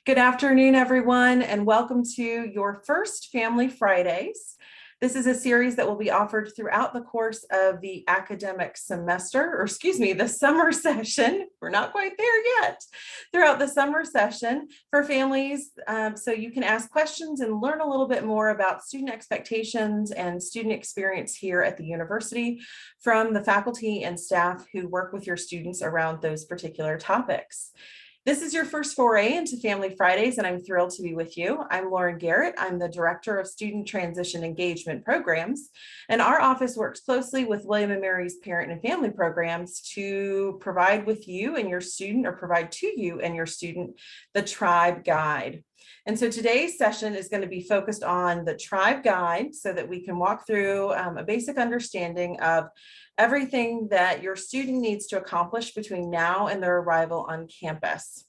Good afternoon, everyone, and welcome to your first Family Fridays. This is a series that will be offered throughout the course of the academic semester, or excuse me, the summer session. We're not quite there yet. Throughout the summer session for families, so you can ask questions and learn a little bit more about student expectations and student experience here at the university from the faculty and staff who work with your students around those particular topics. This is your first foray into Family Fridays, and I'm thrilled to be with you. I'm Lauren Garrett. I'm the Director of Student Transition Engagement Programs, and our office works closely with William & Mary's Parent and Family Programs to provide with you and your student, or provide to you and your student, the Tribe Guide. And so today's session is going to be focused on the Tribe Guide so that we can walk through a basic understanding of everything that your student needs to accomplish between now and their arrival on campus.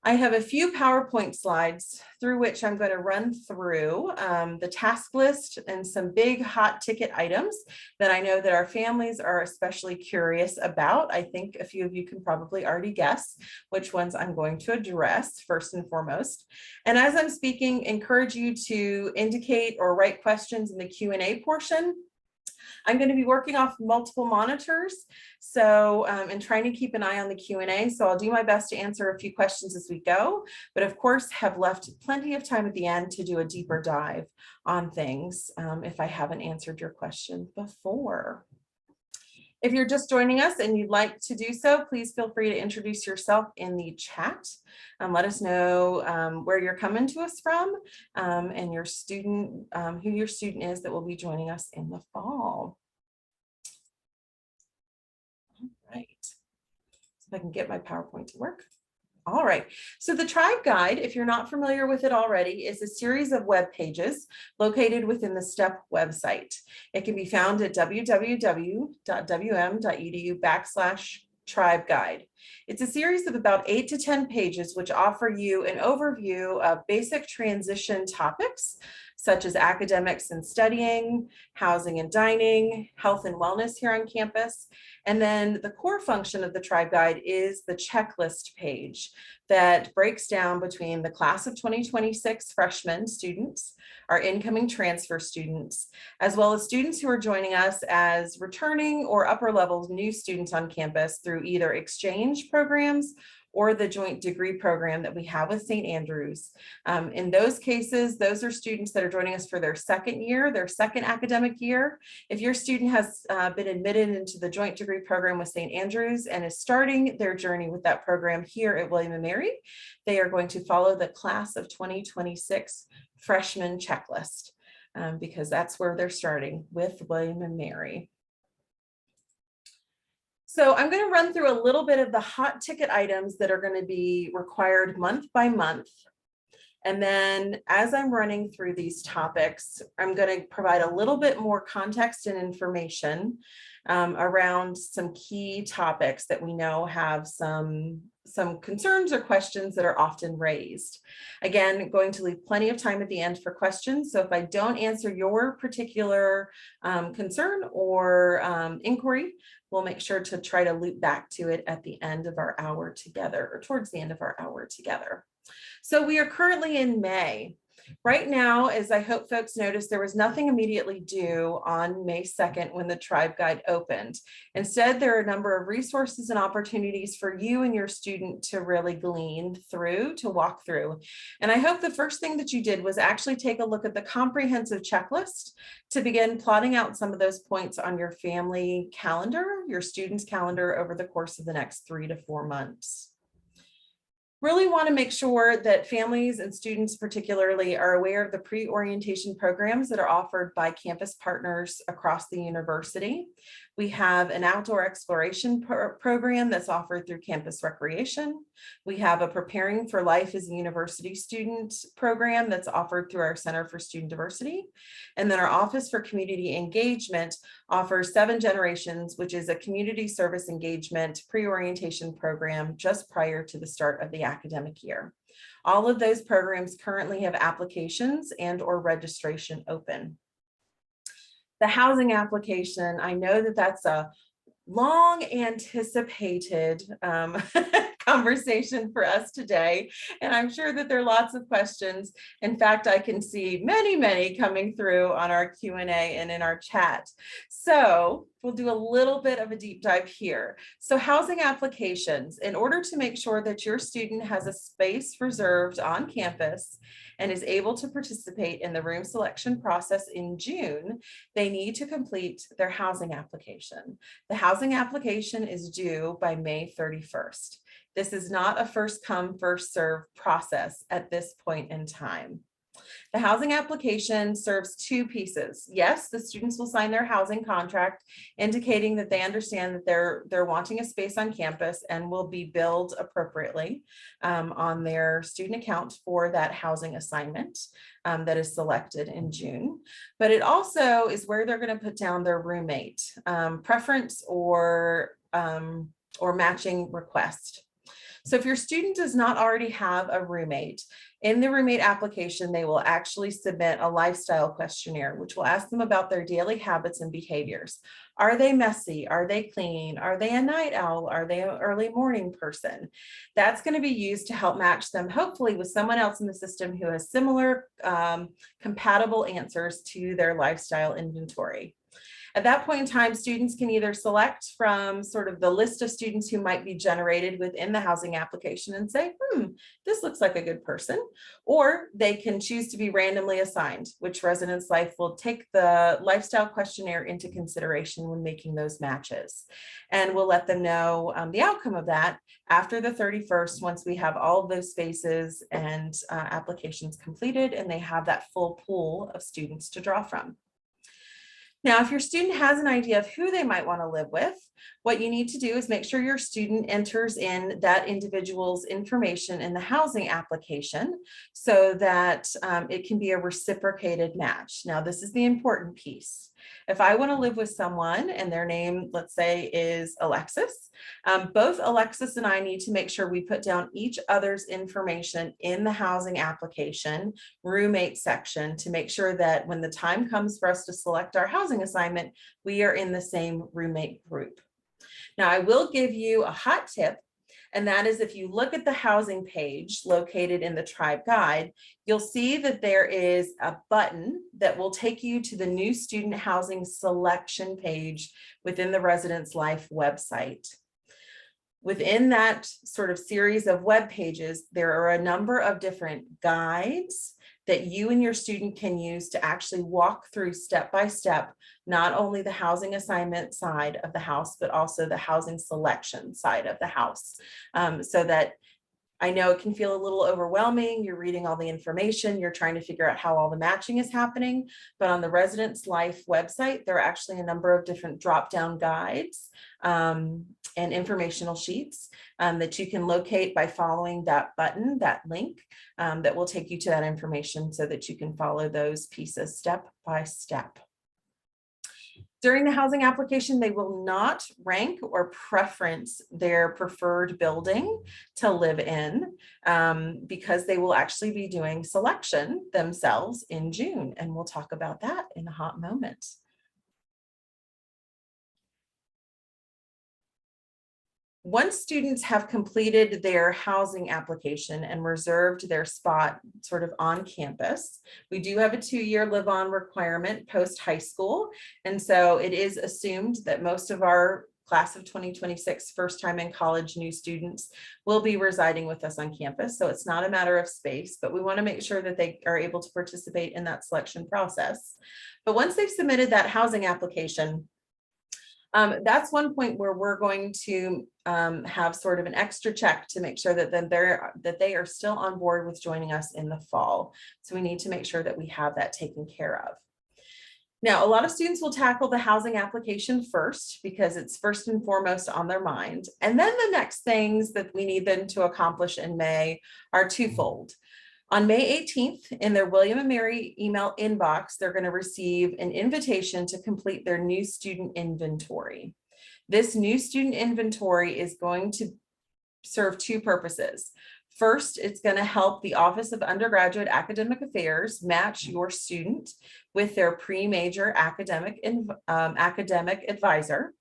I have a few PowerPoint slides through which I'm going to run through the task list and some big hot ticket items that I know that our families are especially curious about. I think a few of you can probably already guess which ones I'm going to address first and foremost. And as I'm speaking, encourage you to indicate or write questions in the Q&A portion. I'm going to be working off multiple monitors, so and trying to keep an eye on the Q&A. So I'll do my best to answer a few questions as we go, but of course have left plenty of time at the end to do a deeper dive on things if I haven't answered your question before. If you're just joining us and you'd like to do so, please feel free to introduce yourself in the chat. Let us know where you're coming to us from and your student, who your student is that will be joining us in the fall. All right, so if I can get my PowerPoint to work. All right, so the Tribe Guide, if you're not familiar with it already, is a series of web pages located within the STEP website. It can be found at www.wm.edu/Tribe Guide. It's a series of about 8 to 10 pages which offer you an overview of basic transition topics such as academics and studying, housing and dining, health and wellness here on campus. And then the core function of the Tribe Guide is the checklist page that breaks down between the class of 2026 freshman students, our incoming transfer students, as well as students who are joining us as returning or upper level new students on campus through either exchange programs or the joint degree program that we have with St. Andrews. In those cases, those are students that are joining us for their second year, their second academic year. If your student has been admitted into the joint degree program with St. Andrews and is starting their journey with that program here at William & Mary, they are going to follow the class of 2026 freshman checklist because that's where they're starting with William & Mary. So I'm going to run through a little bit of the hot ticket items that are going to be required month by month. And then as I'm running through these topics, I'm going to provide a little bit more context and information around some key topics that we know have some concerns or questions that are often raised. Again, going to leave plenty of time at the end for questions. So if I don't answer your particular concern or inquiry, we'll make sure to try to loop back to it at the end of our hour together, or towards the end of our hour together. So we are currently in May. Right now, as I hope folks noticed, there was nothing immediately due on May 2nd when the Tribe Guide opened. Instead, there are a number of resources and opportunities for you and your student to really glean through, to walk through. And I hope the first thing that you did was actually take a look at the comprehensive checklist to begin plotting out some of those points on your family calendar, your student's calendar over the course of the next 3 to 4 months. Really want to make sure that families and students particularly are aware of the pre-orientation programs that are offered by campus partners across the university. We have an outdoor exploration program that's offered through Campus Recreation. We have a Preparing for Life as a University Student program that's offered through our Center for Student Diversity. And then our Office for Community Engagement offers 7 Generations, which is a community service engagement pre-orientation program just prior to the start of the academic year. All of those programs currently have applications and/or registration open. The housing application, I know that that's a long anticipated conversation for us today. And I'm sure that there are lots of questions. In fact, I can see many coming through on our Q&A and in our chat. So we'll do a little bit of a deep dive here. So housing applications, in order to make sure that your student has a space reserved on campus and is able to participate in the room selection process in June, they need to complete their housing application. The housing application is due by May 31st. This is not a first come, first serve process at this point in time. The housing application serves two pieces. Yes, the students will sign their housing contract, indicating that they understand that they're wanting a space on campus and will be billed appropriately on their student account for that housing assignment that is selected in June. But it also is where they're going to put down their roommate preference or matching request. So if your student does not already have a roommate, in the roommate application, they will actually submit a lifestyle questionnaire, which will ask them about their daily habits and behaviors. Are they messy? Are they clean? Are they a night owl? Are they an early morning person? That's going to be used to help match them, hopefully, with someone else in the system who has similar compatible answers to their lifestyle inventory. At that point in time, students can either select from sort of the list of students who might be generated within the housing application and say, this looks like a good person, or they can choose to be randomly assigned, which Residence Life will take the lifestyle questionnaire into consideration when making those matches. And we'll let them know the outcome of that after the 31st, once we have all of those spaces and applications completed, and they have that full pool of students to draw from. Now, if your student has an idea of who they might want to live with, what you need to do is make sure your student enters in that individual's information in the housing application so that it can be a reciprocated match. Now, this is the important piece. If I want to live with someone and their name, let's say, is Alexis, both Alexis and I need to make sure we put down each other's information in the housing application roommate section to make sure that when the time comes for us to select our housing assignment, we are in the same roommate group. Now, I will give you a hot tip, and that is if you look at the housing page located in the Tribe Guide, you'll see that there is a button that will take you to the new student housing selection page within the Residence Life website. Within that sort of series of web pages, there are a number of different guides that you and your student can use to actually walk through step by step, not only the housing assignment side of the house, but also the housing selection side of the house. So that I know it can feel a little overwhelming. You're reading all the information, you're trying to figure out how all the matching is happening. But on the Residence Life website, there are actually a number of different drop-down guides and informational sheets that you can locate by following that button, that link that will take you to that information so that you can follow those pieces step by step. During the housing application, they will not rank or preference their preferred building to live in because they will actually be doing selection themselves in June. And we'll talk about that in a hot moment. Once students have completed their housing application and reserved their spot sort of on campus, we do have a 2-year live-on requirement post-high school. And so it is assumed that most of our class of 2026 first time in college new students will be residing with us on campus. So it's not a matter of space, but we want to make sure that they are able to participate in that selection process. But once they've submitted that housing application, that's one point where we're going to have sort of an extra check to make sure that they are still on board with joining us in the fall. So we need to make sure that we have that taken care of. Now, a lot of students will tackle the housing application first because it's first and foremost on their mind. And then the next things that we need them to accomplish in May are twofold. On May 18th, in their William and Mary email inbox, they're going to receive an invitation to complete their new student inventory. This new student inventory is going to serve two purposes. First, it's going to help the Office of Undergraduate Academic Affairs match your student with their pre-major academic advisor.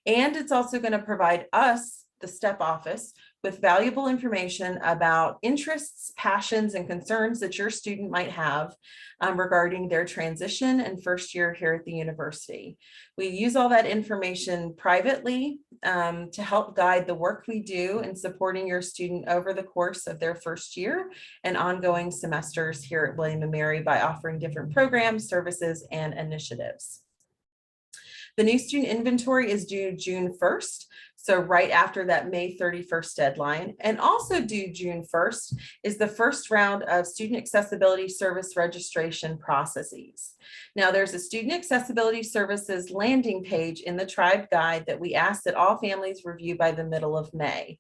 And it's also going to provide us, the STEP office, with valuable information about interests, passions, and concerns that your student might have regarding their transition and first year here at the university. We use all that information privately to help guide the work we do in supporting your student over the course of their first year and ongoing semesters here at William & Mary by offering different programs, services, and initiatives. The new student inventory is due June 1st. So right after that May 31st deadline, and also due June 1st is the first round of student accessibility service registration processes. Now there's a student accessibility services landing page in the Tribe Guide that we ask that all families review by the middle of May.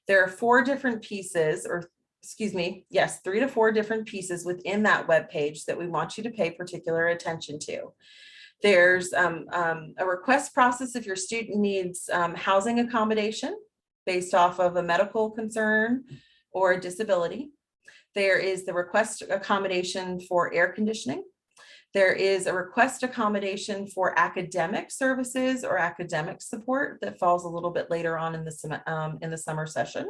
There are 4 different pieces, or excuse me, yes, 3 to 4 different pieces within that web page that we want you to pay particular attention to. There's a request process if your student needs housing accommodation based off of a medical concern or a disability. There is the request accommodation for air conditioning. There is a request accommodation for academic services or academic support that falls a little bit later on in the summer session.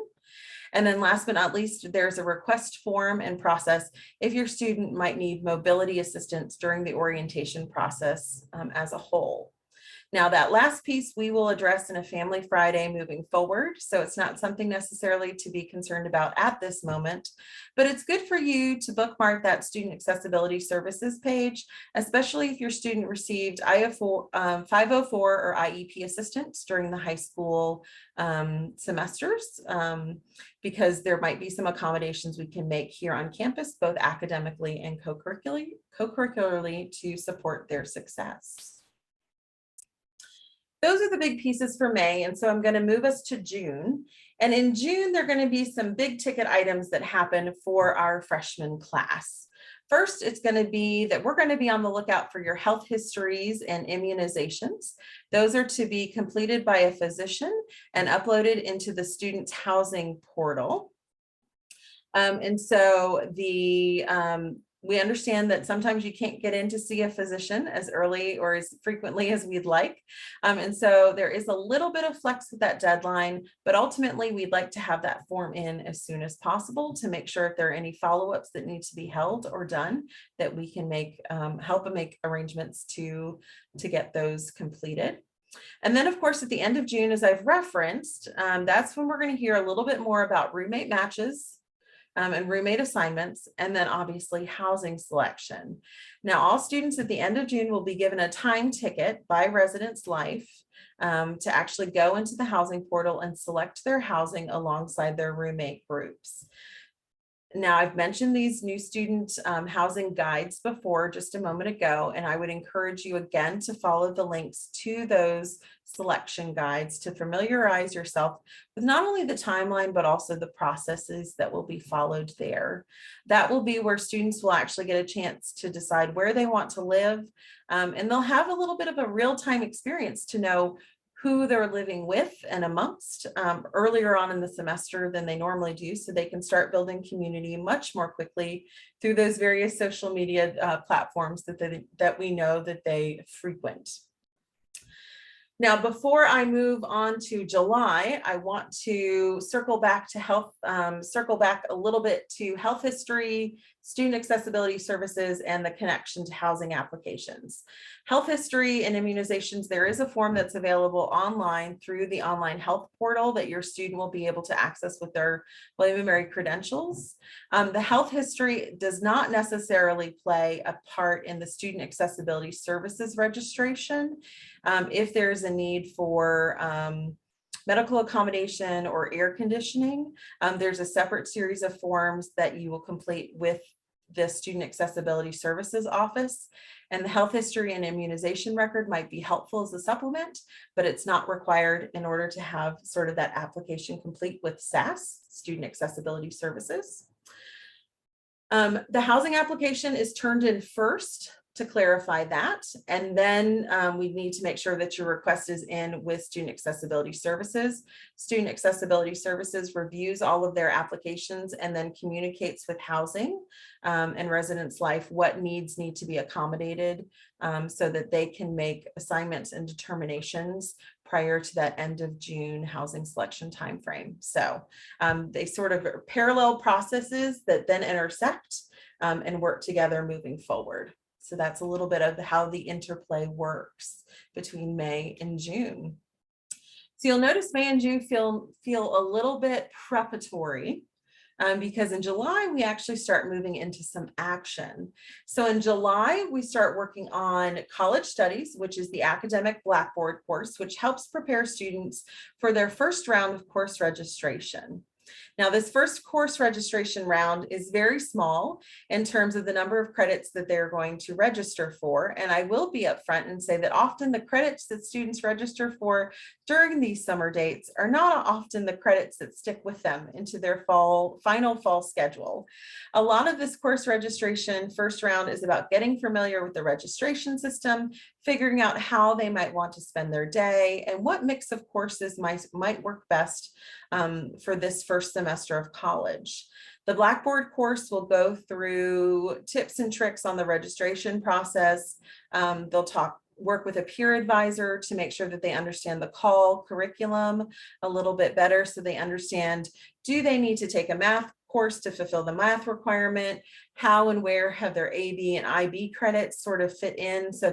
And then last but not least, there's a request form and process if your student might need mobility assistance during the orientation process as a whole. Now that last piece we will address in a Family Friday moving forward. So it's not something necessarily to be concerned about at this moment, but it's good for you to bookmark that student accessibility services page, especially if your student received 504 or IEP assistance during the high school semesters, because there might be some accommodations we can make here on campus, both academically and co-curricularly to support their success. Those are the big pieces for May. And so I'm going to move us to June. And in June, there are going to be some big ticket items that happen for our freshman class. First, it's going to be that we're going to be on the lookout for your health histories and immunizations. Those are to be completed by a physician and uploaded into the student's housing portal. And so we understand that sometimes you can't get in to see a physician as early or as frequently as we'd like. And so there is a little bit of flex with that deadline, but ultimately we'd like to have that form in as soon as possible to make sure if there are any follow-ups that need to be held or done, that we can help make arrangements to get those completed. And then of course, at the end of June, as I've referenced, that's when we're going to hear a little bit more about roommate matches, and roommate assignments, and then obviously housing selection. Now, all students at the end of June will be given a time ticket by Residence Life to actually go into the housing portal and select their housing alongside their roommate groups. Now, I've mentioned these new student housing guides before just a moment ago, and I would encourage you again to follow the links to those selection guides to familiarize yourself with not only the timeline, but also the processes that will be followed there. That will be where students will actually get a chance to decide where they want to live, and they'll have a little bit of a real-time experience to know who they're living with and amongst earlier on in the semester than they normally do, so they can start building community much more quickly through those various social media platforms that we know that they frequent. Now, before I move on to July, I want to circle back a little bit to health history, student accessibility services, and the connection to housing applications. Health history and immunizations, there is a form that's available online through the online health portal that your student will be able to access with their William & Mary credentials. The health history does not necessarily play a part in the student accessibility services registration. If there's a need for medical accommodation or air conditioning, there's a separate series of forms that you will complete with the Student Accessibility Services Office. And the health history and immunization record might be helpful as a supplement, but it's not required in order to have sort of that application complete with SAS, Student Accessibility Services. The housing application is turned in first to clarify that. And then we need to make sure that your request is in with Student Accessibility Services. Student Accessibility Services reviews all of their applications and then communicates with Housing and Residence Life what needs need to be accommodated so that they can make assignments and determinations prior to that end of June housing selection timeframe. So they sort of are parallel processes that then intersect and work together moving forward. So that's a little bit of how the interplay works between May and June. So you'll notice May and June feel a little bit preparatory because in July, we actually start moving into some action. So in July, we start working on college studies, which is the academic Blackboard course, which helps prepare students for their first round of course registration. Now, this first course registration round is very small in terms of the number of credits that they're going to register for. And I will be upfront and say that often the credits that students register for during these summer dates are not often the credits that stick with them into their final fall schedule. A lot of this course registration first round is about getting familiar with the registration system, figuring out how they might want to spend their day and what mix of courses might work best for this first semester of college. The Blackboard course will go through tips and tricks on the registration process. They'll work with a peer advisor to make sure that they understand the call curriculum a little bit better so they understand, do they need to take a math course to fulfill the math requirement? How and where have their AB and IB credits sort of fit in so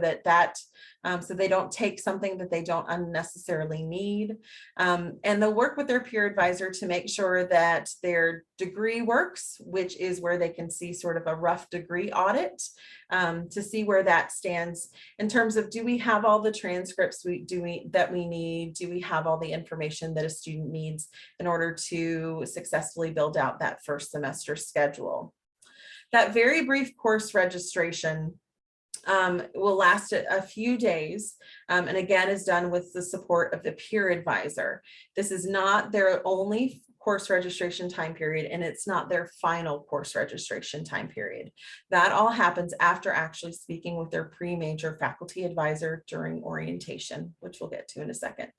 so they don't take something that they don't unnecessarily need. And they'll work with their peer advisor to make sure that their degree works, which is where they can see sort of a rough degree audit to see where that stands in terms of, do we have all the transcripts that we need? Do we have all the information that a student needs in order to successfully build out that first semester schedule? That very brief course registration will last a few days, and again is done with the support of the peer advisor. This is not their only course registration time period, and it's not their final course registration time period. That all happens after actually speaking with their pre-major faculty advisor during orientation, which we'll get to in a second.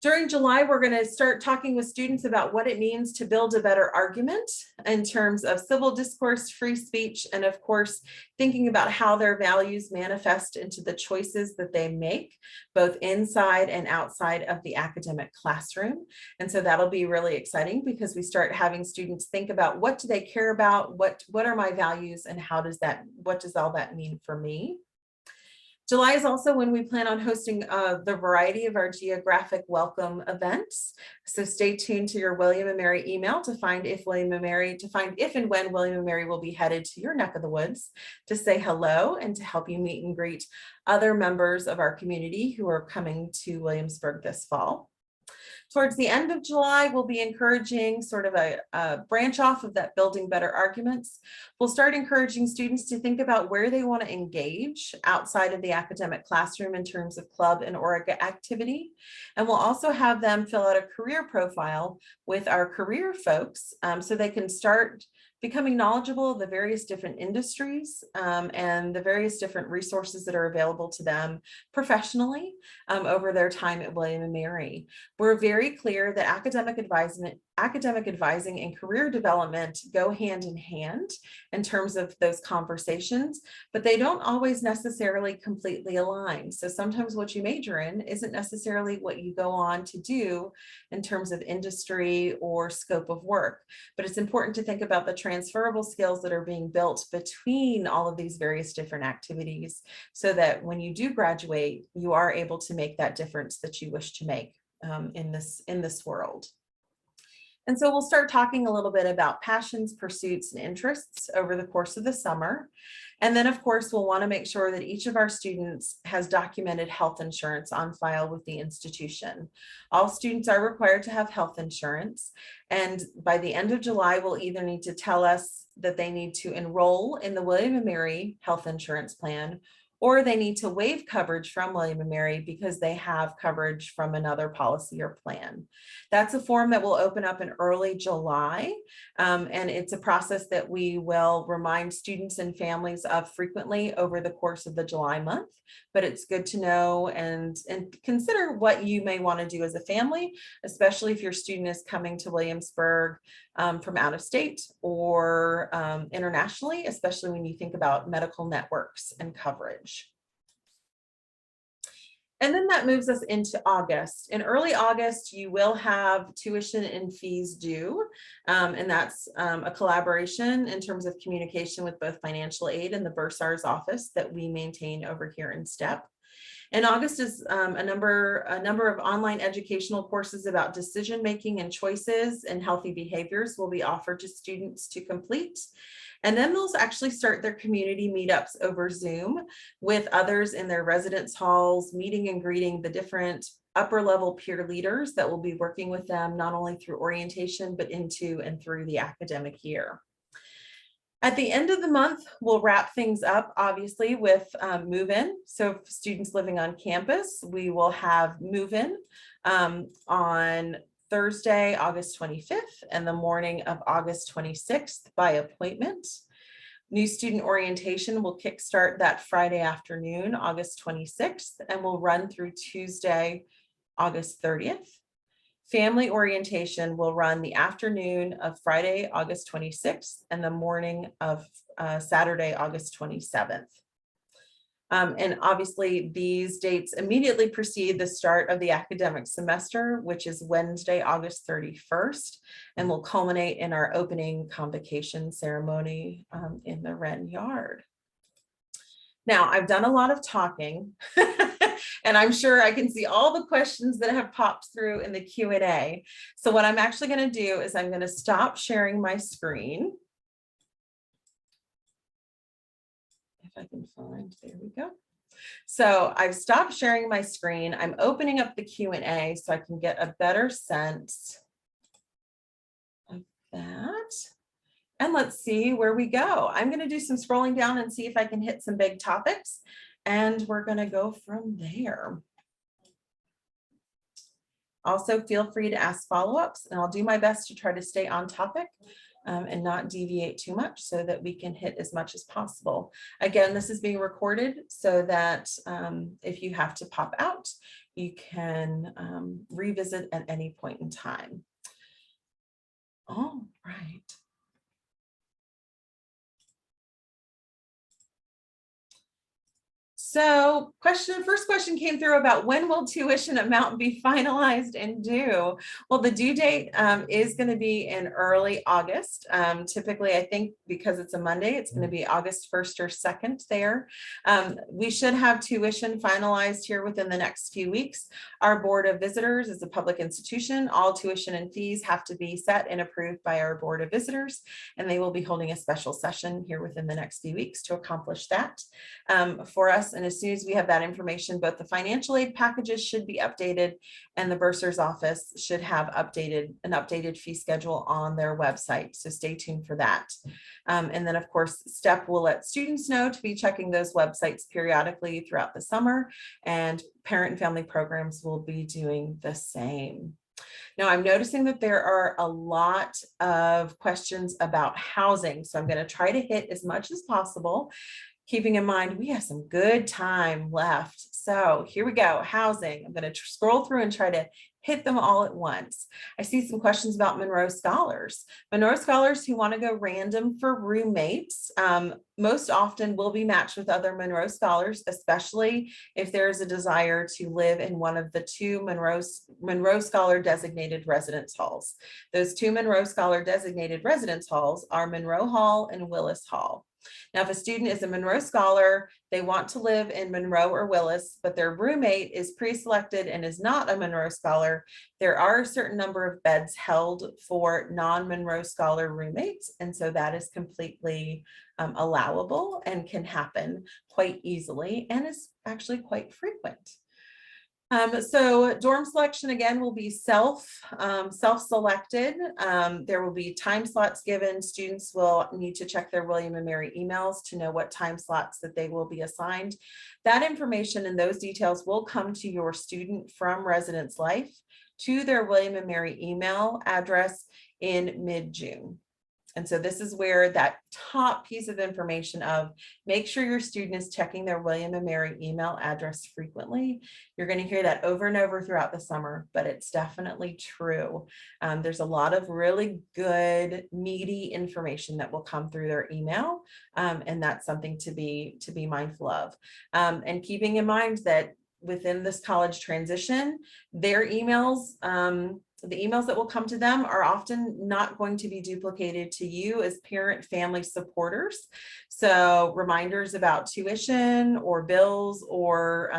During July, we're going to start talking with students about what it means to build a better argument in terms of civil discourse, free speech, and of course, thinking about how their values manifest into the choices that they make, both inside and outside of the academic classroom. And so that'll be really exciting because we start having students think about, what do they care about? What are my values, and what does all that mean for me? July is also when we plan on hosting the variety of our geographic welcome events. So stay tuned to your William & Mary email to find if and when William & Mary will be headed to your neck of the woods to say hello and to help you meet and greet other members of our community who are coming to Williamsburg this fall. Towards the end of July, we'll be encouraging sort of a branch off of that building better arguments. We'll start encouraging students to think about where they want to engage outside of the academic classroom in terms of club and org activity. And we'll also have them fill out a career profile with our career folks so they can start becoming knowledgeable of the various different industries and the various different resources that are available to them professionally over their time at William & Mary. We're very clear that academic advising and career development go hand in hand in terms of those conversations, but they don't always necessarily completely align. So sometimes what you major in isn't necessarily what you go on to do in terms of industry or scope of work. But it's important to think about the transferable skills that are being built between all of these various different activities so that when you do graduate, you are able to make that difference that you wish to make in this world. And so we'll start talking a little bit about passions, pursuits, and interests over the course of the summer. And then, of course, we'll want to make sure that each of our students has documented health insurance on file with the institution. All students are required to have health insurance. And by the end of July, we'll either need to tell us that they need to enroll in the William & Mary health insurance plan, or they need to waive coverage from William & Mary because they have coverage from another policy or plan. That's a form that will open up in early July, and it's a process that we will remind students and families of frequently over the course of the July month, but it's good to know and consider what you may want to do as a family, especially if your student is coming to Williamsburg from out of state or internationally, especially when you think about medical networks and coverage. And then that moves us into August. In early August, you will have tuition and fees due, and that's a collaboration in terms of communication with both financial aid and the bursar's office that we maintain over here in STEP. In August is a number of online educational courses about decision making and choices and healthy behaviors will be offered to students to complete. And then they'll actually start their community meetups over Zoom with others in their residence halls, meeting and greeting the different upper level peer leaders that will be working with them, not only through orientation, but into and through the academic year. At the end of the month, we'll wrap things up, obviously, with move-in. So if students living on campus, we will have move-in on Thursday, August 25th, and the morning of August 26th by appointment. New student orientation will kickstart that Friday afternoon, August 26th, and will run through Tuesday, August 30th. Family orientation will run the afternoon of Friday, August 26th, and the morning of Saturday, August 27th. And obviously, these dates immediately precede the start of the academic semester, which is Wednesday, August 31st, and will culminate in our opening convocation ceremony in the Wren Yard. Now, I've done a lot of talking, and I'm sure I can see all the questions that have popped through in the Q&A. So what I'm actually going to do is I'm going to stop sharing my screen. If I can find, there we go. So I've stopped sharing my screen. I'm opening up the Q&A so I can get a better sense of that. And let's see where we go. I'm going to do some scrolling down and see if I can hit some big topics, and we're going to go from there. Also, feel free to ask follow-ups, and I'll do my best to try to stay on topic and not deviate too much so that we can hit as much as possible. Again, this is being recorded so that if you have to pop out, you can revisit at any point in time. All right. So first question came through about when will tuition amount be finalized and due? Well, the due date is going to be in early August. Typically, I think because it's a Monday, it's going to be August 1st or 2nd there. We should have tuition finalized here within the next few weeks. Our Board of Visitors is a public institution. All tuition and fees have to be set and approved by our Board of Visitors, and they will be holding a special session here within the next few weeks to accomplish that for us. And as soon as we have that information, both the financial aid packages should be updated and the bursar's office should have an updated fee schedule on their website. So stay tuned for that. And then of course, STEP will let students know to be checking those websites periodically throughout the summer, and parent and family programs will be doing the same. Now, I'm noticing that there are a lot of questions about housing, so I'm going to try to hit as much as possible, keeping in mind we have some good time left. So here we go, housing. I'm going to scroll through and try to hit them all at once. I see some questions about Monroe Scholars. Monroe Scholars who want to go random for roommates most often will be matched with other Monroe Scholars, especially if there's a desire to live in one of the two Monroe Scholar designated residence halls. Those two Monroe Scholar designated residence halls are Monroe Hall and Willis Hall. Now, if a student is a Monroe Scholar, they want to live in Monroe or Willis, but their roommate is pre-selected and is not a Monroe Scholar, there are a certain number of beds held for non-Monroe Scholar roommates, and so that is completely allowable and can happen quite easily and is actually quite frequent. So dorm selection again will be self-selected. There will be time slots given. Students will need to check their William and Mary emails to know what time slots that they will be assigned. That information and those details will come to your student from Residence Life to their William and Mary email address in mid-June. And so this is where that top piece of information of make sure your student is checking their William and Mary email address frequently. You're going to hear that over and over throughout the summer, but it's definitely true. There's a lot of really good, meaty information that will come through their email. And that's something to be mindful of. And keeping in mind that within this college transition, their emails, the emails that will come to them are often not going to be duplicated to you as parent family supporters. So reminders about tuition or bills or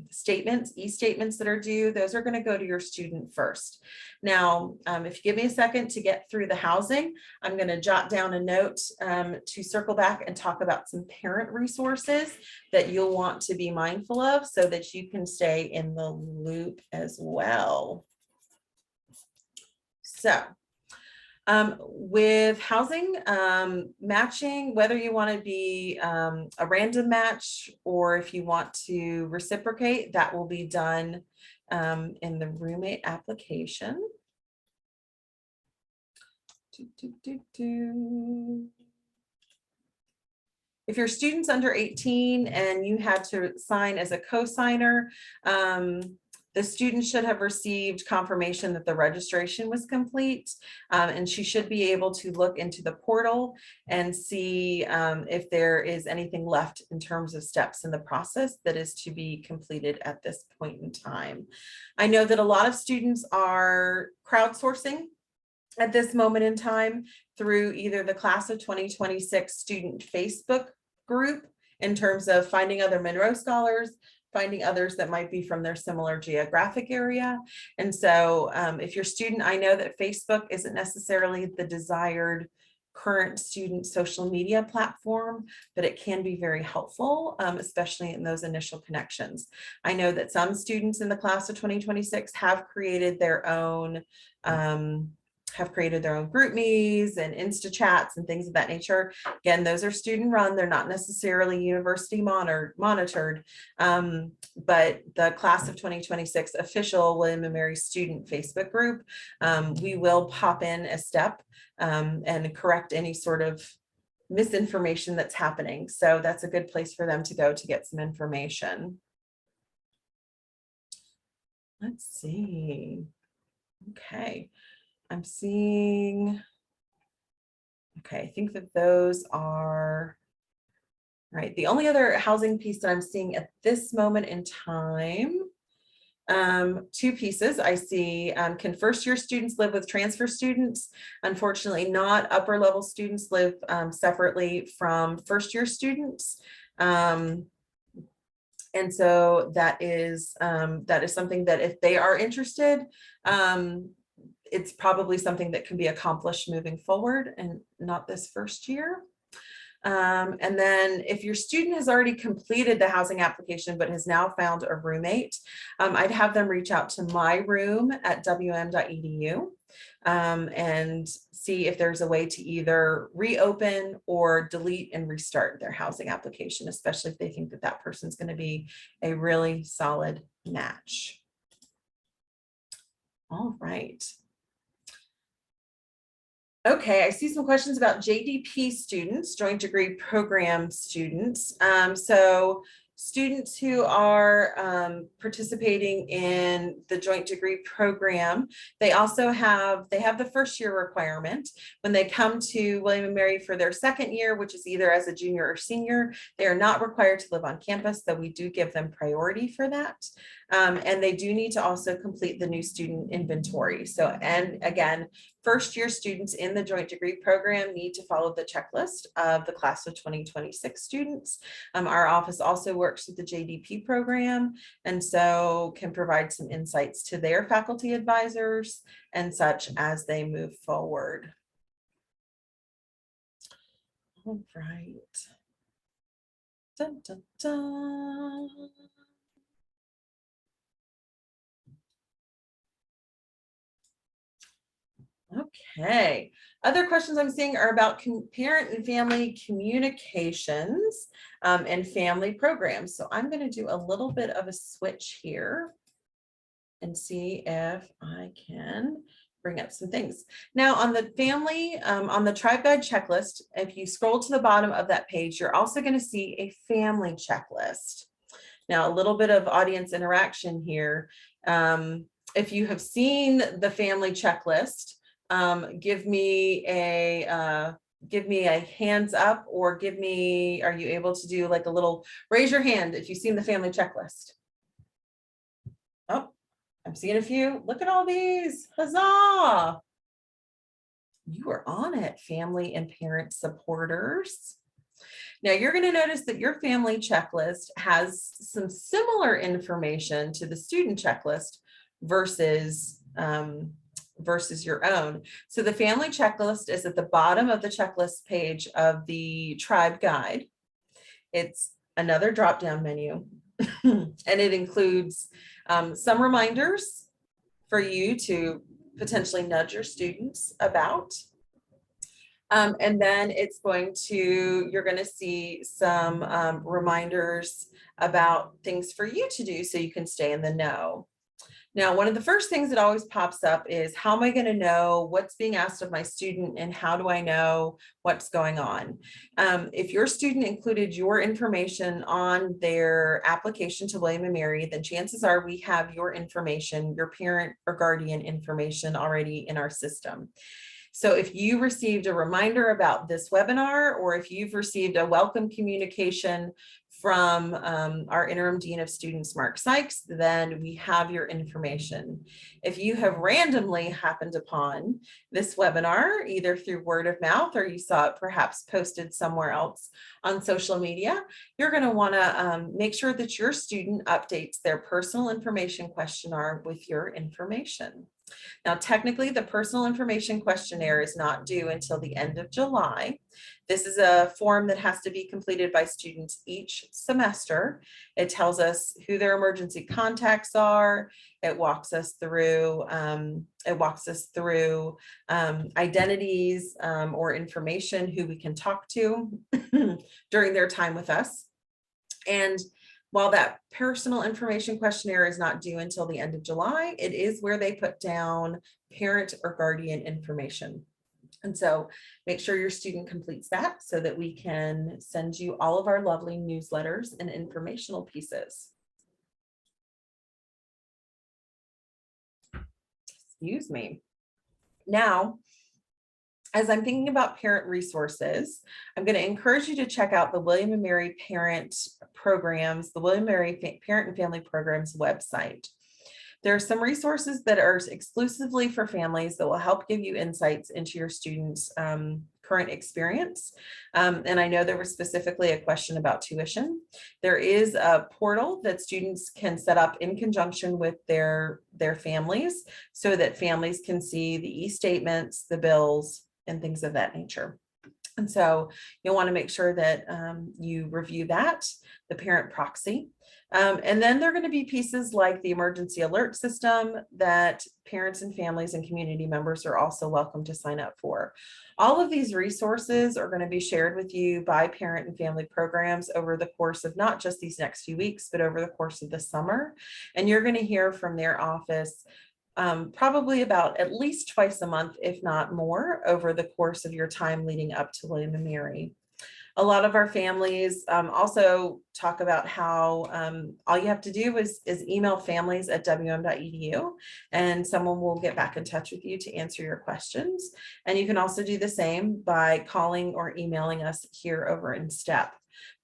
statements, e-statements that are due, those are going to go to your student first. Now, if you give me a second to get through the housing, I'm going to jot down a note to circle back and talk about some parent resources that you'll want to be mindful of so that you can stay in the loop as well. So with housing, matching, whether you want to be a random match or if you want to reciprocate, that will be done in the roommate application. If your student's under 18 and you had to sign as a co-signer, the student should have received confirmation that the registration was complete, and she should be able to look into the portal and see if there is anything left in terms of steps in the process that is to be completed at this point in time. I know that a lot of students are crowdsourcing at this moment in time through either the class of 2026 student Facebook group in terms of finding other Monroe scholars, finding others that might be from their similar geographic area. And so if your student, I know that Facebook isn't necessarily the desired current student social media platform, but it can be very helpful, especially in those initial connections. I know that some students in the class of 2026 have created their own group me's and Insta chats and things of that nature. Again, those are student run. They're not necessarily university monitored, but the class of 2026 official William and Mary student Facebook group, we will pop in a step and correct any sort of misinformation that's happening. So that's a good place for them to go to get some information. Let's see. Okay. I'm seeing, okay, I think that those are, right. The only other housing piece that I'm seeing at this moment in time, two pieces I see, can first year students live with transfer students? Unfortunately not. Upper level students live separately from first year students. And so that is something that if they are interested, it's probably something that can be accomplished moving forward and not this first year. And then if your student has already completed the housing application but has now found a roommate, I'd have them reach out to myroom@wm.edu and see if there's a way to either reopen or delete and restart their housing application, especially if they think that that person's going to be a really solid match. All right. Okay, I see some questions about JDP students, joint degree program students. So students who are participating in the joint degree program, they also have the first year requirement. When they come to William and Mary for their second year, which is either as a junior or senior, they are not required to live on campus, though we do give them priority for that. And they do need to also complete the new student inventory. So, and again, first year students in the joint degree program need to follow the checklist of the class of 2026 students. Our office also works with the JDP program and so can provide some insights to their faculty advisors and such as they move forward. All right. Dun, dun, dun. Okay. Other questions I'm seeing are about parent and family communications and family programs. So I'm going to do a little bit of a switch here and see if I can bring up some things. Now on the family, on the Tribe Guide checklist, if you scroll to the bottom of that page, you're also going to see a family checklist. Now a little bit of audience interaction here. If you have seen the family checklist, give me a hands up, or are you able to do like a little raise your hand if you've seen the family checklist? Oh, I'm seeing a few. Look at all these. Huzzah! You are on it, family and parent supporters. Now you're going to notice that your family checklist has some similar information to the student checklist versus your own. So the family checklist is at the bottom of the checklist page of the Tribe Guide. It's another drop-down menu, and it includes some reminders for you to potentially nudge your students about. And then you're going to see some reminders about things for you to do so you can stay in the know. Now, one of the first things that always pops up is, how am I going to know what's being asked of my student, and how do I know what's going on? If your student included your information on their application to William & Mary, then chances are we have your information, your parent or guardian information already in our system. So if you received a reminder about this webinar, or if you've received a welcome communication from our interim dean of students, Mark Sykes, then we have your information. If you have randomly happened upon this webinar, either through word of mouth, or you saw it perhaps posted somewhere else on social media, you're going to want to make sure that your student updates their personal information questionnaire with your information. Now, technically, the personal information questionnaire is not due until the end of July. This is a form that has to be completed by students each semester. It tells us who their emergency contacts are. It walks us through identities or information, who we can talk to during their time with us. And while that personal information questionnaire is not due until the end of July, it is where they put down parent or guardian information. And so make sure your student completes that so that we can send you all of our lovely newsletters and informational pieces. Excuse me. Now, as I'm thinking about parent resources, I'm going to encourage you to check out the William & Mary Parent Programs, the William & Mary Parent and Family Programs website. There are some resources that are exclusively for families that will help give you insights into your students' current experience. And I know there was specifically a question about tuition. There is a portal that students can set up in conjunction with their families, so that families can see the e-statements, the bills, and things of that nature. And so you'll want to make sure that you review that, the parent proxy. And then there are going to be pieces like the emergency alert system that parents and families and community members are also welcome to sign up for. All of these resources are going to be shared with you by parent and family programs over the course of not just these next few weeks, but over the course of the summer. And you're going to hear from their office probably about at least twice a month, if not more, over the course of your time leading up to William & Mary. A lot of our families also talk about how all you have to do is email families@wm.edu, and someone will get back in touch with you to answer your questions. And you can also do the same by calling or emailing us here over in STEP.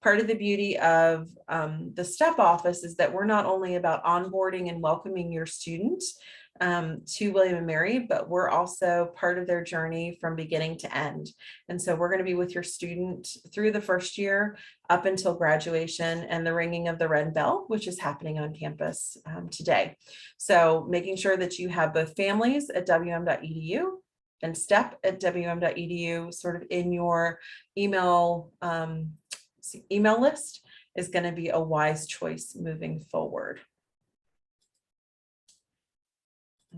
Part of the beauty of the STEP office is that we're not only about onboarding and welcoming your students to William & Mary, but we're also part of their journey from beginning to end. And so we're going to be with your student through the first year up until graduation and the ringing of the red bell, which is happening on campus today. So making sure that you have both families@wm.edu and STEP@wm.edu sort of in your email list is going to be a wise choice moving forward.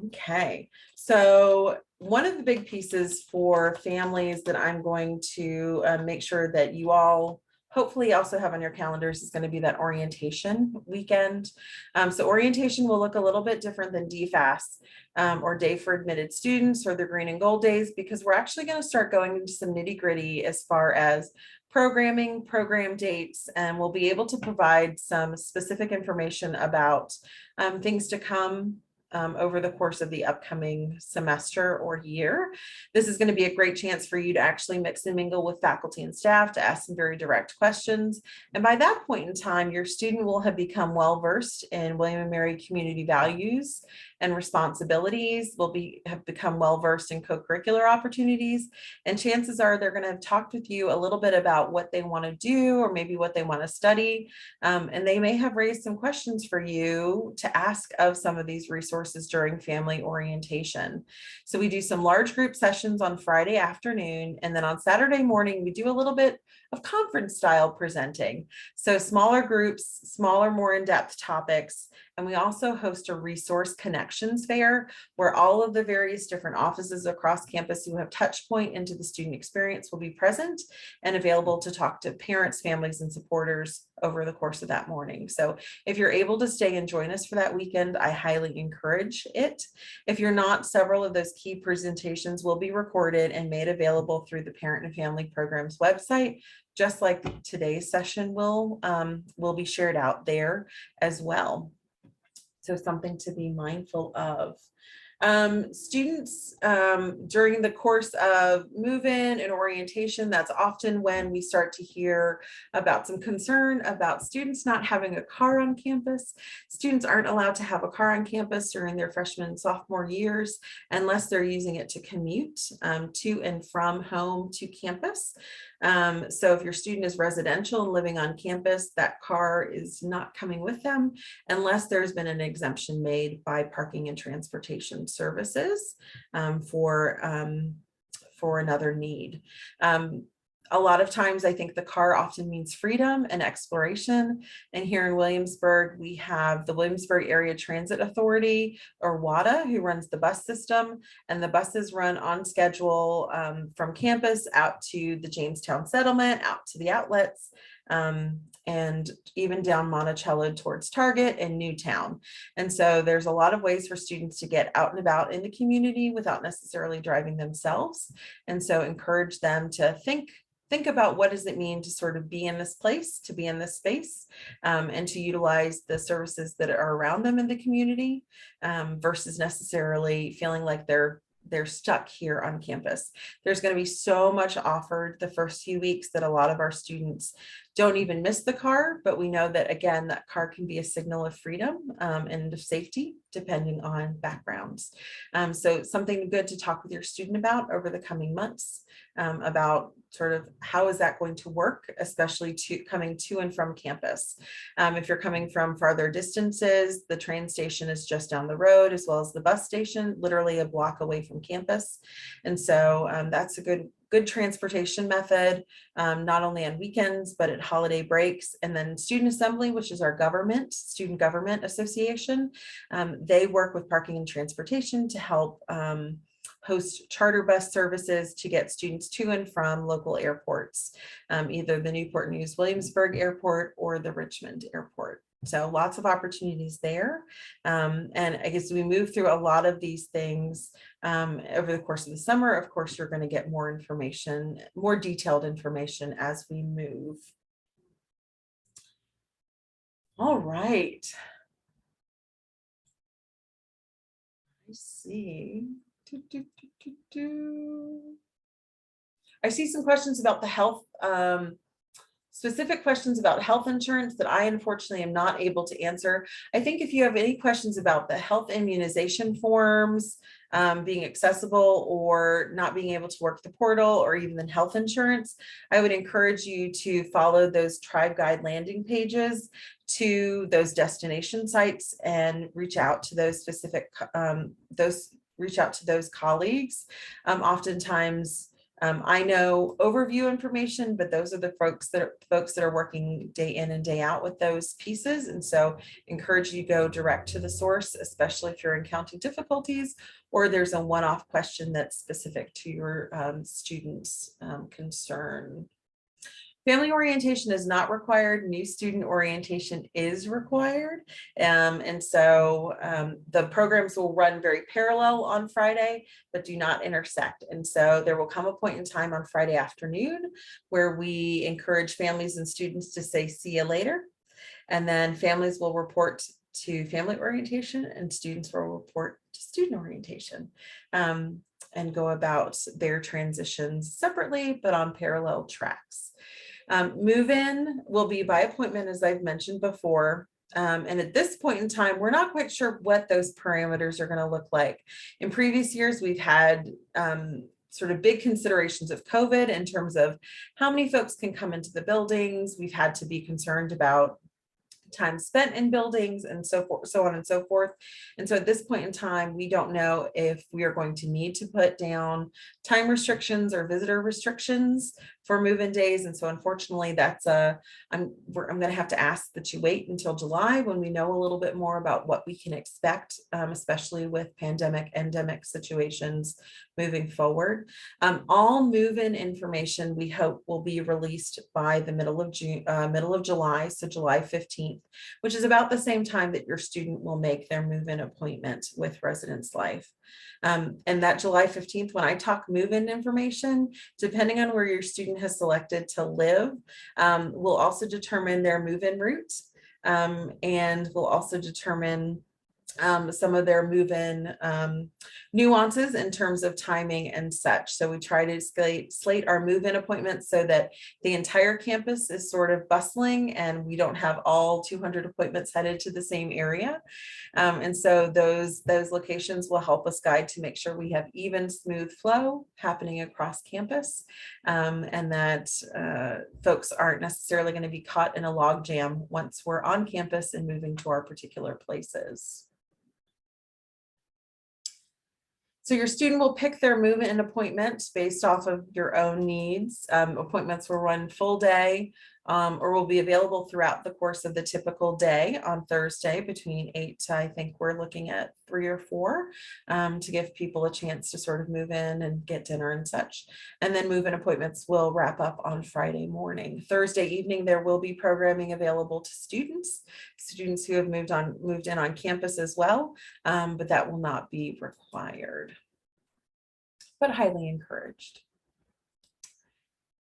Okay, so one of the big pieces for families that I'm going to make sure that you all hopefully also have on your calendars is going to be that orientation weekend. So orientation will look a little bit different than DFAS or Day for Admitted Students or the Green and Gold Days, because we're actually going to start going into some nitty gritty as far as programming, program dates, and we'll be able to provide some specific information about things to come over the course of the upcoming semester or year. This is going to be a great chance for you to actually mix and mingle with faculty and staff to ask some very direct questions. And by that point in time, your student will have become well-versed in William and Mary community values and responsibilities, have become well-versed in co-curricular opportunities. And chances are they're going to have talked with you a little bit about what they want to do or maybe what they want to study. And they may have raised some questions for you to ask of some of these resources during family orientation. So we do some large group sessions on Friday afternoon, and then on Saturday morning, we do a little bit of conference style presenting. So smaller groups, smaller, more in-depth topics. And we also host a resource connections fair where all of the various different offices across campus who have touch point into the student experience will be present and available to talk to parents, families, and supporters over the course of that morning. So if you're able to stay and join us for that weekend, I highly encourage it. If you're not, several of those key presentations will be recorded and made available through the Parent and Family Programs website, just like today's session will be shared out there as well. So something to be mindful of. Students during the course of move-in and orientation, that's often when we start to hear about some concern about students not having a car on campus. Students aren't allowed to have a car on campus during their freshman and sophomore years unless they're using it to commute to and from home to campus. So if your student is residential and living on campus, that car is not coming with them unless there's been an exemption made by Parking and Transportation Services for another need. A lot of times I think the car often means freedom and exploration. And here in Williamsburg, we have the Williamsburg Area Transit Authority, or WADA, who runs the bus system. And the buses run on schedule from campus out to the Jamestown settlement, out to the outlets, and even down Monticello towards Target and Newtown. And so there's a lot of ways for students to get out and about in the community without necessarily driving themselves. And so encourage them to think about what does it mean to sort of be in this place, to be in this space, and to utilize the services that are around them in the community versus necessarily feeling like they're stuck here on campus. There's going to be so much offered the first few weeks that a lot of our students don't even miss the car, but we know that, again, that car can be a signal of freedom and of safety, depending on backgrounds. So something good to talk with your student about over the coming months about sort of how is that going to work, especially coming to and from campus. If you're coming from farther distances, the train station is just down the road, as well as the bus station, literally a block away from campus. And so that's a good transportation method, not only on weekends, but at holiday breaks. And then Student Assembly, which is our student government association, they work with Parking and Transportation to help host charter bus services to get students to and from local airports, either the Newport News Williamsburg Airport or the Richmond Airport. So lots of opportunities there. And I guess we move through a lot of these things over the course of the summer. Of course, you're going to get more information, more detailed information as we move. All right. I see. I see some questions about the health, specific questions about health insurance that I unfortunately am not able to answer. I think if you have any questions about the health immunization forms being accessible or not being able to work the portal or even health insurance, I would encourage you to follow those Tribe Guide landing pages to those destination sites and reach out to those specific, reach out to those colleagues. Oftentimes, I know overview information, but those are the folks that are working day in and day out with those pieces. And so encourage you to go direct to the source, especially if you're encountering difficulties or there's a one-off question that's specific to your student's concern. Family orientation is not required. New student orientation is required. And so the programs will run very parallel on Friday, but do not intersect. And so there will come a point in time on Friday afternoon where we encourage families and students to say, see you later. And then families will report to family orientation and students will report to student orientation. And go about their transitions separately, but on parallel tracks. Move-in will be by appointment, as I've mentioned before. And at this point in time, we're not quite sure what those parameters are going to look like. In previous years, we've had sort of big considerations of COVID in terms of how many folks can come into the buildings. We've had to be concerned about time spent in buildings and so forth, so on and so forth. And so at this point in time, we don't know if we are going to need to put down time restrictions or visitor restrictions for move-in days. And so unfortunately, that's I'm going to have to ask that you wait until July when we know a little bit more about what we can expect, especially with pandemic, endemic situations moving forward. All move-in information we hope will be released by the middle of July, so July 15th, which is about the same time that your student will make their move-in appointment with Residence Life. And that July 15th, when I talk move-in information, depending on where your student has selected to live, will also determine their move-in route, and will also determine some of their move-in nuances in terms of timing and such. So we try to slate our move-in appointments so that the entire campus is sort of bustling and we don't have all 200 appointments headed to the same area. And so those locations will help us guide to make sure we have even, smooth flow happening across campus, and that folks aren't necessarily going to be caught in a log jam once we're on campus and moving to our particular places. So your student will pick their move-in appointment based off of your own needs. Appointments will run full day or will be available throughout the course of the typical day on Thursday between 8 to, I think we're looking at 3 or 4, to give people a chance to sort of move in and get dinner and such. And then move-in appointments will wrap up on Friday morning. Thursday evening, there will be programming available to students who have moved in on campus as well, but that will not be required, but highly encouraged.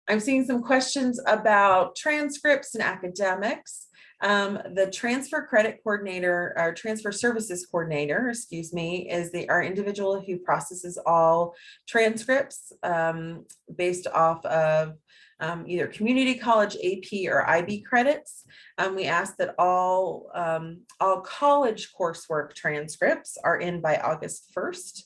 I'm seeing some questions about transcripts and academics. The transfer credit coordinator, or transfer services coordinator, excuse me, is our individual who processes all transcripts based off of either community college AP or IB credits. We ask that all college coursework transcripts are in by August 1st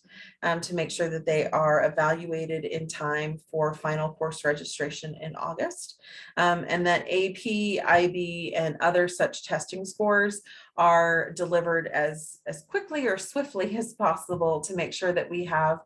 to make sure that they are evaluated in time for final course registration in August, and that AP, IB, and other such testing scores are delivered as quickly or swiftly as possible to make sure that we have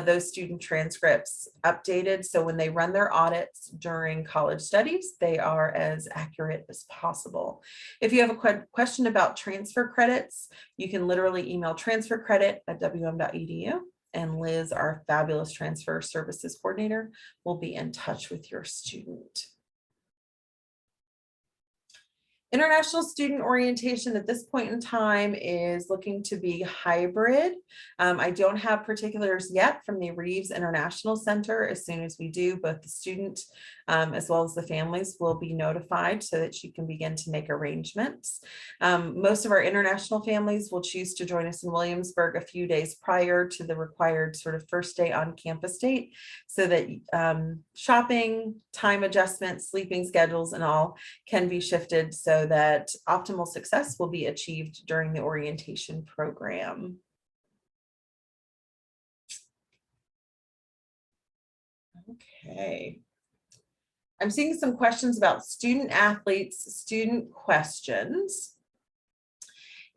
those student transcripts updated. So when they run their audits during college studies, they are as accurate as possible. If you have a question about transfer credits, you can literally email transfercredit@wm.edu. And Liz, our fabulous transfer services coordinator, will be in touch with your student. International student orientation at this point in time is looking to be hybrid. I don't have particulars yet from the Reeves International Center. As soon as we do, both the student as well as the families will be notified so that you can begin to make arrangements. Most of our international families will choose to join us in Williamsburg a few days prior to the required sort of first day on campus date, so that shopping, time adjustments, sleeping schedules, and all can be shifted so that optimal success will be achieved during the orientation program. Okay. I'm seeing some questions about student athletes, student questions,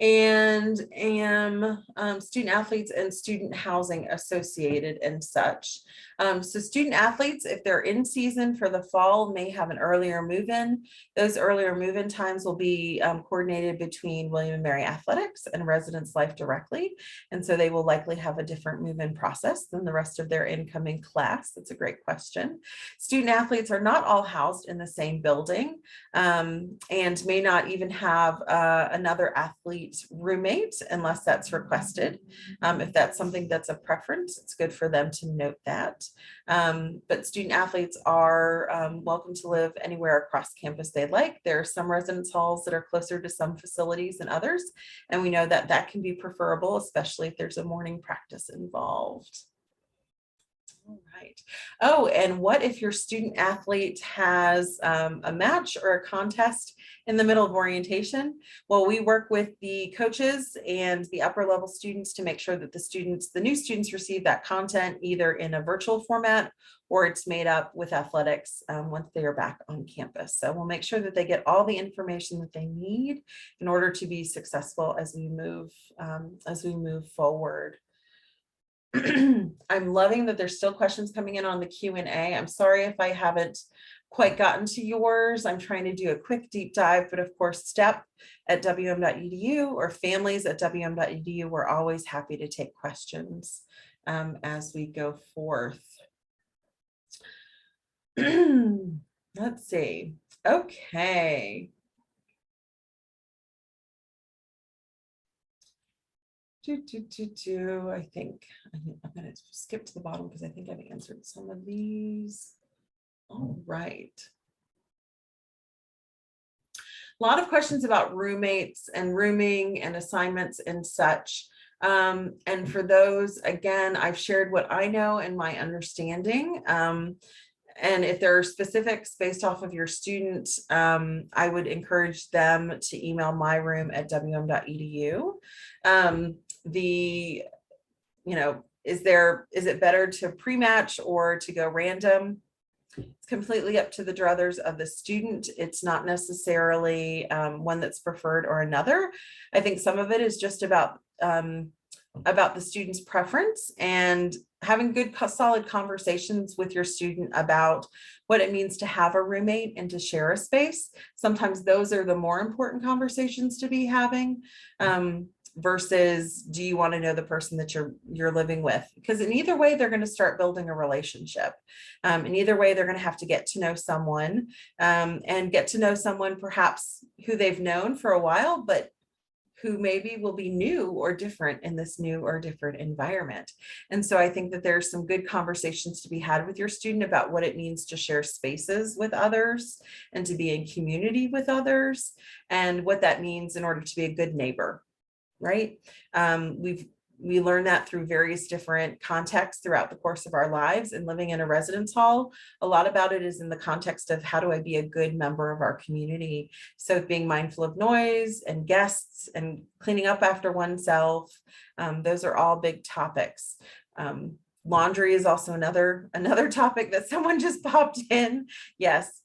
and student athletes and student housing associated and such. So student athletes, if they're in season for the fall, may have an earlier move-in. Those earlier move-in times will be coordinated between William and Mary Athletics and Residence Life directly. And so they will likely have a different move-in process than the rest of their incoming class. That's a great question. Student athletes are not all housed in the same building and may not even have another athlete roommate unless that's requested. If that's something that's a preference, it's good for them to note that. But student athletes are welcome to live anywhere across campus they like. There are some residence halls that are closer to some facilities than others, and we know that that can be preferable, especially if there's a morning practice involved. All right. Oh, and what if your student athlete has a match or a contest in the middle of orientation? Well, we work with the coaches and the upper level students to make sure that the new students receive that content either in a virtual format or it's made up with athletics once they are back on campus. So we'll make sure that they get all the information that they need in order to be successful as we move forward. I'm loving that there's still questions coming in on the Q&A. I'm sorry if I haven't quite gotten to yours. I'm trying to do a quick deep dive, but of course, step@wm.edu or families@wm.edu. We're always happy to take questions as we go forth. Let's see. Okay. I think I'm going to skip to the bottom because I think I've answered some of these. All right. A lot of questions about roommates and rooming and assignments and such. And for those, again, I've shared what I know and my understanding. And if there are specifics based off of your student, I would encourage them to email myroom@wm.edu. Is it better to pre-match or to go random? It's completely up to the druthers of the student. It's not necessarily one that's preferred or another. I think some of it is just about the student's preference and having good, solid conversations with your student about what it means to have a roommate and to share a space. Sometimes those are the more important conversations to be having versus do you want to know the person that you're living with? Because in either way, they're going to start building a relationship. In either way, they're going to have to get to know someone and get to know someone perhaps who they've known for a while, but who maybe will be new or different in this new or different environment. And so I think that there's some good conversations to be had with your student about what it means to share spaces with others and to be in community with others and what that means in order to be a good neighbor, right? We learn that through various different contexts throughout the course of our lives, and living in a residence hall, a lot about it is in the context of how do I be a good member of our community? So being mindful of noise and guests and cleaning up after oneself, those are all big topics. Laundry is also another topic that someone just popped in. Yes.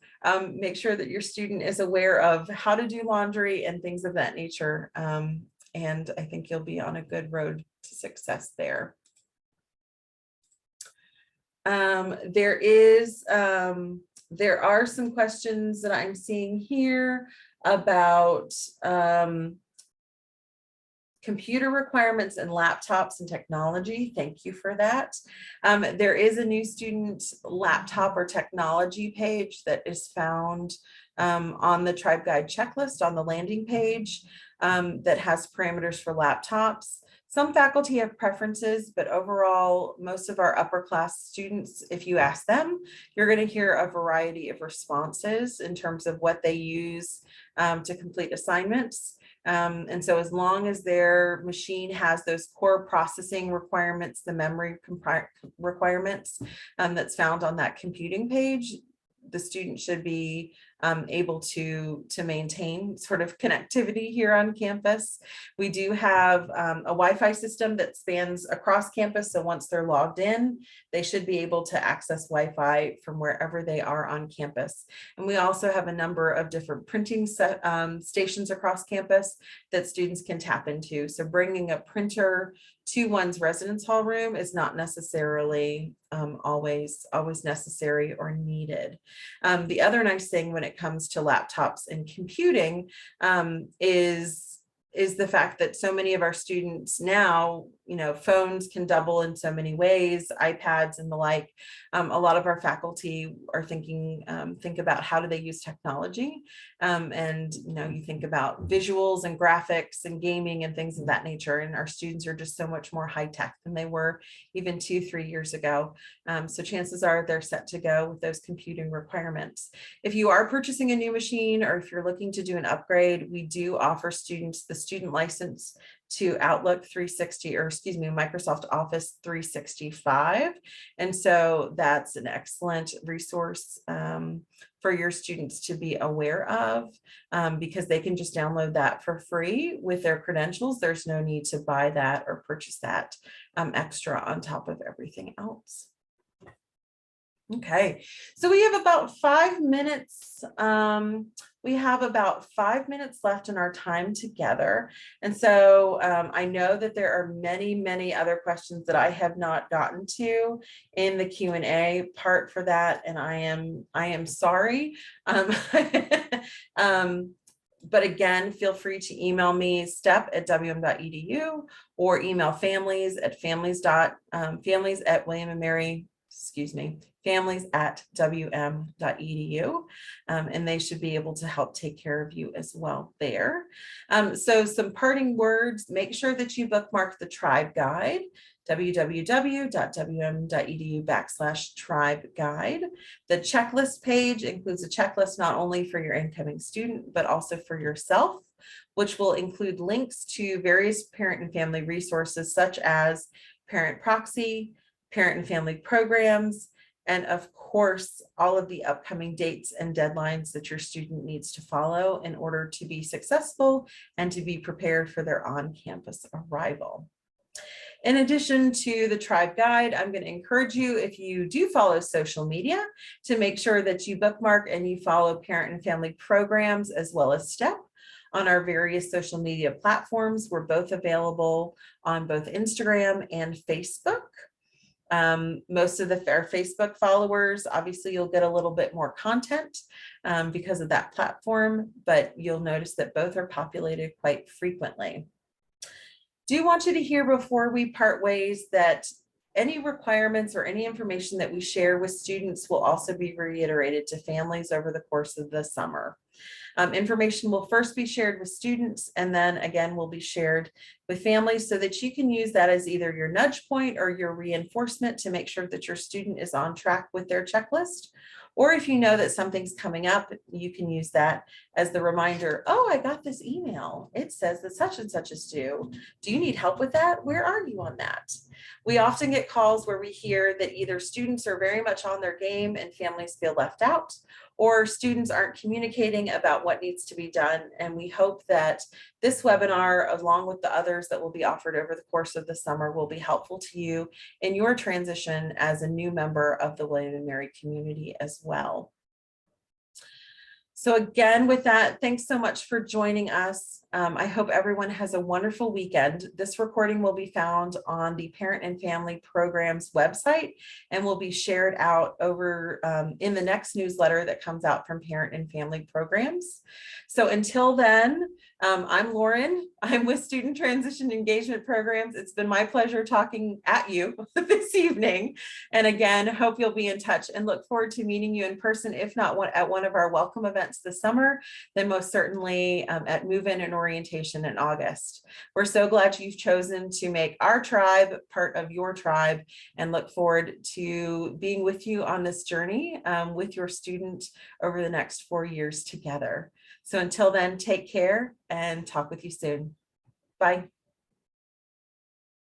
Make sure that your student is aware of how to do laundry and things of that nature. And I think you'll be on a good road to success there. There are some questions that I'm seeing here about computer requirements and laptops and technology. Thank you for that. There is a new student laptop or technology page that is found on the Tribe Guide checklist on the landing page that has parameters for laptops. Some faculty have preferences, but overall, most of our upper class students, if you ask them, you're going to hear a variety of responses in terms of what they use to complete assignments. And so as long as their machine has those core processing requirements, the memory requirements that's found on that computing page, the student should be able to maintain sort of connectivity here on campus. We do have a Wi-Fi system that spans across campus. So once they're logged in, they should be able to access Wi-Fi from wherever they are on campus. And we also have a number of different printing stations across campus that students can tap into. So bringing a printer to one's residence hall room is not necessarily always necessary or needed. The other nice thing when it comes to laptops and computing is the fact that so many of our students now, phones can double in so many ways, iPads and the like. A lot of our faculty are think about how do they use technology. And, you think about visuals and graphics and gaming and things of that nature. And our students are just so much more high tech than they were even 2-3 years ago. So chances are they're set to go with those computing requirements. If you are purchasing a new machine or if you're looking to do an upgrade, we do offer students the student license to Outlook 360, or excuse me, Microsoft Office 365. And so that's an excellent resource for your students to be aware of, because they can just download that for free with their credentials. There's no need to buy that or purchase that extra on top of everything else. Okay, so we have about 5 minutes. We have about 5 minutes left in our time together. And so I know that there are many, many other questions that I have not gotten to in the Q&A part for that. And I am sorry. But again, feel free to email me step@wm.edu or email families at families@wm.edu, and they should be able to help take care of you as well there. So some parting words: make sure that you bookmark the tribe guide, www.wm.edu/tribe guide. The checklist page includes a checklist not only for your incoming student, but also for yourself, which will include links to various parent and family resources such as parent proxy, parent and family programs, and of course, all of the upcoming dates and deadlines that your student needs to follow in order to be successful and to be prepared for their on-campus arrival. In addition to the tribe guide, I'm going to encourage you, if you do follow social media, to make sure that you bookmark and you follow parent and family programs as well as STEP on our various social media platforms. We're both available on both Instagram and Facebook. Most of our Facebook followers, obviously you'll get a little bit more content because of that platform, but you'll notice that both are populated quite frequently. Do want you to hear before we part ways that any requirements or any information that we share with students will also be reiterated to families over the course of the summer. Information will first be shared with students and then again will be shared with families so that you can use that as either your nudge point or your reinforcement to make sure that your student is on track with their checklist. Or if you know that something's coming up, you can use that as the reminder. Oh, I got this email. It says that such and such is due. Do you need help with that? Where are you on that? We often get calls where we hear that either students are very much on their game and families feel left out, or students aren't communicating about what needs to be done. And we hope that this webinar, along with the others that will be offered over the course of the summer, will be helpful to you in your transition as a new member of the William & Mary community as well. So again, with that, thanks so much for joining us. I hope everyone has a wonderful weekend. This recording will be found on the Parent and Family Programs website and will be shared out over in the next newsletter that comes out from Parent and Family Programs. So until then, I'm Lauren. I'm with Student Transition Engagement Programs. It's been my pleasure talking at you this evening. And again, hope you'll be in touch and look forward to meeting you in person, if not at one of our welcome events this summer, then most certainly at Move-In and Orientation in August. We're so glad you've chosen to make our tribe part of your tribe and look forward to being with you on this journey with your student over the next 4 years together. So until then, take care and talk with you soon. Bye.